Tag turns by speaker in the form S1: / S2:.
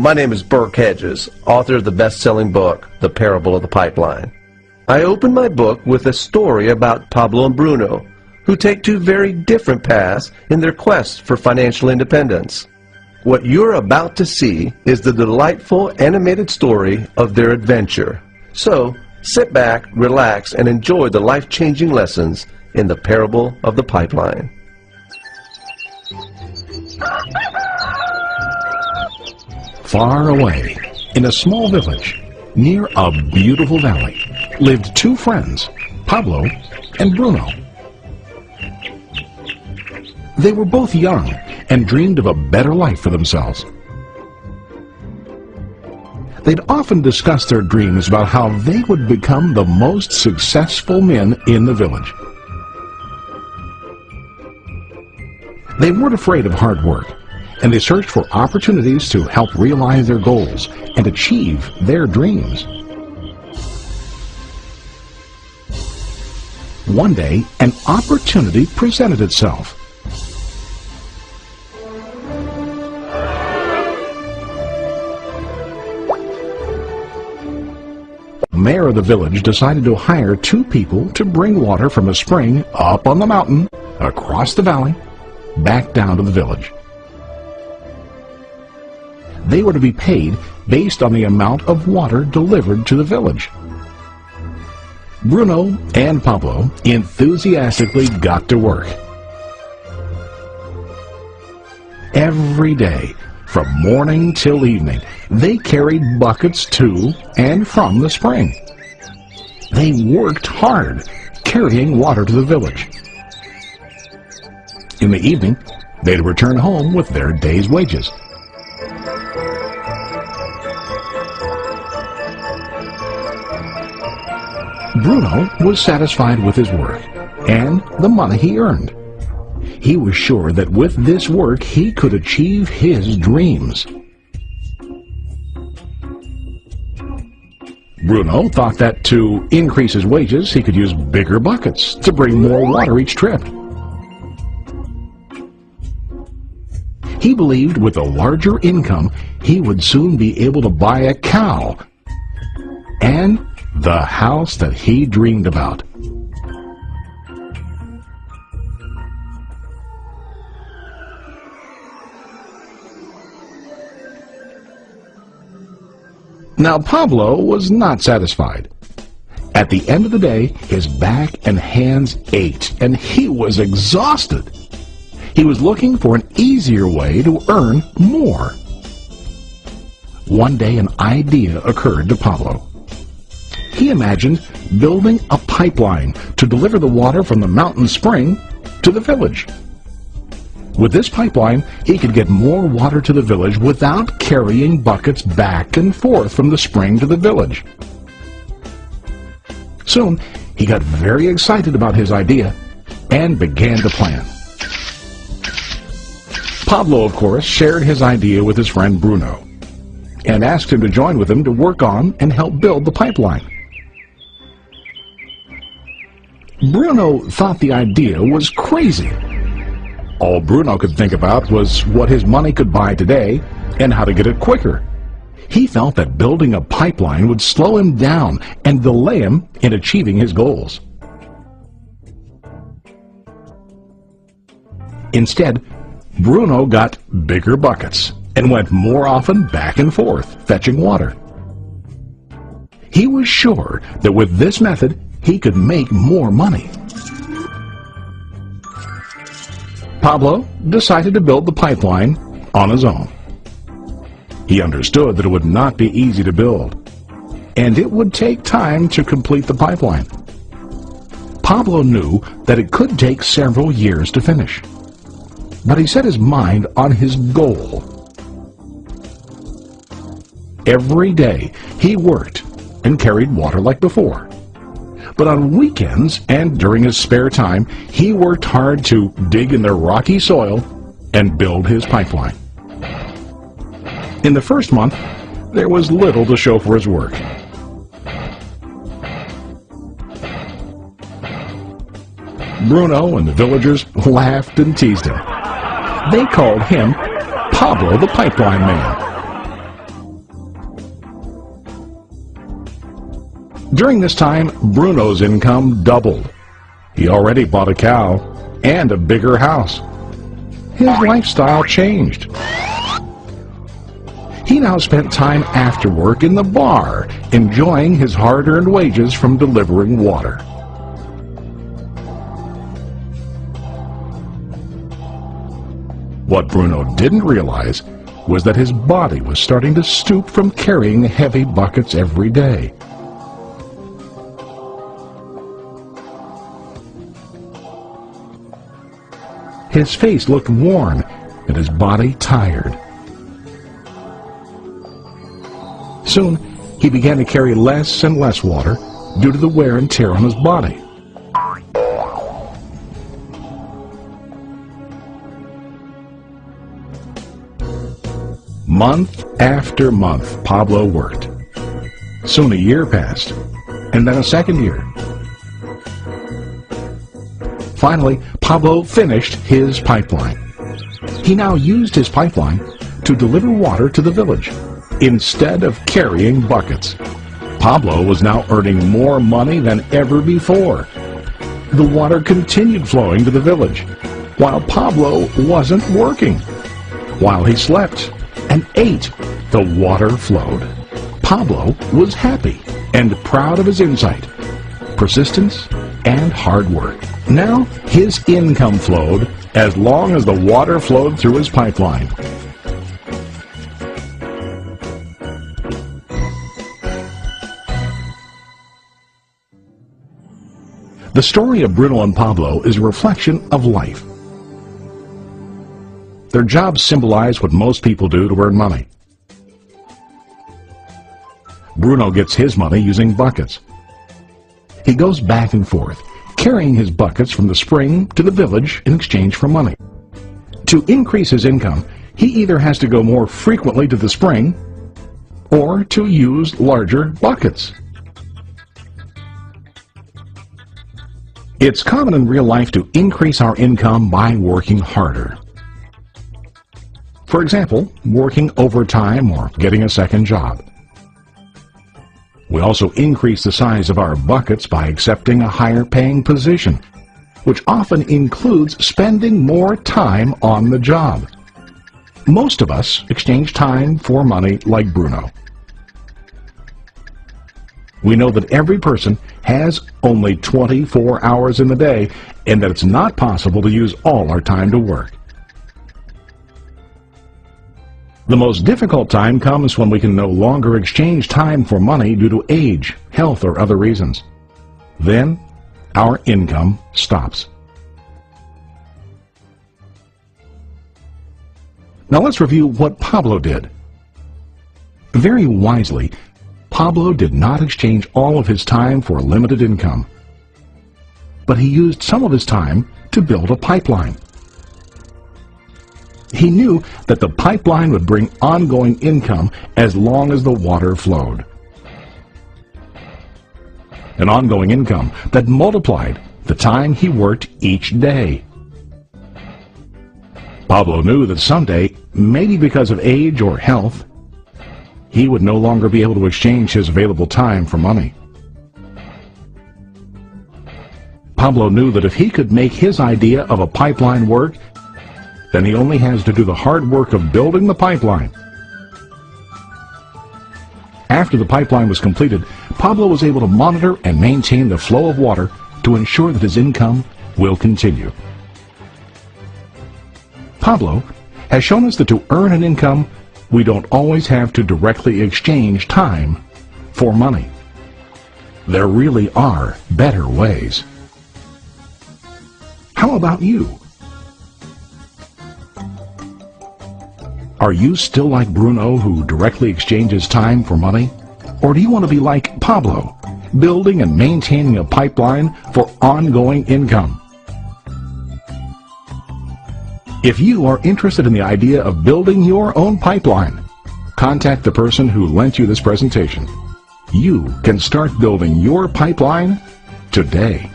S1: My name is Burke Hedges, author of the best-selling book, The Parable of the Pipeline. I open my book with a story about Pablo and Bruno, who take two very different paths in their quest for financial independence. What you're about to see is the delightful animated story of their adventure. So, sit back, relax, and enjoy the life-changing lessons in The Parable of the Pipeline.
S2: Far away, in a small village, near a beautiful valley, lived two friends, Pablo and Bruno. They were both young and dreamed of a better life for themselves. They'd often discuss their dreams about how they would become the most successful men in the village. They weren't afraid of hard work, and they searched for opportunities to help realize their goals and achieve their dreams. One day, an opportunity presented itself. The mayor of the village decided to hire two people to bring water from a spring up on the mountain, across the valley, back down to the village. They were to be paid based on the amount of water delivered to the village. Bruno and Pablo enthusiastically got to work. Every day, from morning till evening, they carried buckets to and from the spring. They worked hard, carrying water to the village. In the evening, they'd return home with their day's wages. Bruno was satisfied with his work and the money he earned. He was sure that with this work he could achieve his dreams. Bruno thought that to increase his wages he could use bigger buckets to bring more water each trip. He believed with a larger income he would soon be able to buy a cow and the house that he dreamed about. Now Pablo was not satisfied. At the end of the day, his back and hands ached, and he was exhausted. He was looking for an easier way to earn more. One day an idea occurred to Pablo. He imagined building a pipeline to deliver the water from the mountain spring to the village. With this pipeline, he could get more water to the village without carrying buckets back and forth from the spring to the village. Soon, he got very excited about his idea and began to plan. Pablo, of course, shared his idea with his friend Bruno and asked him to join with him to work on and help build the pipeline. Bruno thought the idea was crazy. All Bruno could think about was what his money could buy today and how to get it quicker. He felt that building a pipeline would slow him down and delay him in achieving his goals. Instead, Bruno got bigger buckets and went more often back and forth fetching water. He was sure that with this method he could make more money. Pablo decided to build the pipeline on his own. He understood that it would not be easy to build, and it would take time to complete the pipeline. Pablo knew that it could take several years to finish, but he set his mind on his goal. Every day he worked and carried water like before. But on weekends and during his spare time, he worked hard to dig in the rocky soil and build his pipeline. In the first month, there was little to show for his work. Bruno and the villagers laughed and teased him. They called him Pablo the Pipeline Man. During this time, Bruno's income doubled. He already bought a cow and a bigger house. His lifestyle changed. He now spent time after work in the bar, enjoying his hard-earned wages from delivering water. What Bruno didn't realize was that his body was starting to stoop from carrying heavy buckets every day. His face looked worn and his body tired. Soon, he began to carry less and less water due to the wear and tear on his body. Month after month, Pablo worked. Soon a year passed, and then a second year. Finally, Pablo finished his pipeline. He now used his pipeline to deliver water to the village instead of carrying buckets. Pablo was now earning more money than ever before. The water continued flowing to the village, while Pablo wasn't working. While he slept and ate, the water flowed. Pablo was happy and proud of his insight, persistence, and hard work. Now his income flowed as long as the water flowed through his pipeline. The story of Bruno and Pablo is a reflection of life. Their jobs symbolize what most people do to earn money. Bruno gets his money using buckets. He goes back and forth, carrying his buckets from the spring to the village in exchange for money. To increase his income, he either has to go more frequently to the spring or to use larger buckets. It's common in real life to increase our income by working harder. For example, working overtime or getting a second job. We also increase the size of our buckets by accepting a higher paying position, which often includes spending more time on the job. Most of us exchange time for money like Bruno. We know that every person has only 24 hours in the day and that it's not possible to use all our time to work. The most difficult time comes when we can no longer exchange time for money due to age, health, or other reasons. Then, our income stops. Now let's review what Pablo did. Very wisely, Pablo did not exchange all of his time for limited income, but he used some of his time to build a pipeline. He knew that the pipeline would bring ongoing income as long as the water flowed. An ongoing income that multiplied the time he worked each day. Pablo knew that someday, maybe because of age or health, he would no longer be able to exchange his available time for money. Pablo knew that if he could make his idea of a pipeline work, then he only has to do the hard work of building the pipeline. After the pipeline was completed, Pablo was able to monitor and maintain the flow of water to ensure that his income will continue. Pablo has shown us that to earn an income, we don't always have to directly exchange time for money. There really are better ways. How about you? Are you still like Bruno, who directly exchanges time for money? Or do you want to be like Pablo, building and maintaining a pipeline for ongoing income? If you are interested in the idea of building your own pipeline, contact the person who lent you this presentation. You can start building your pipeline today.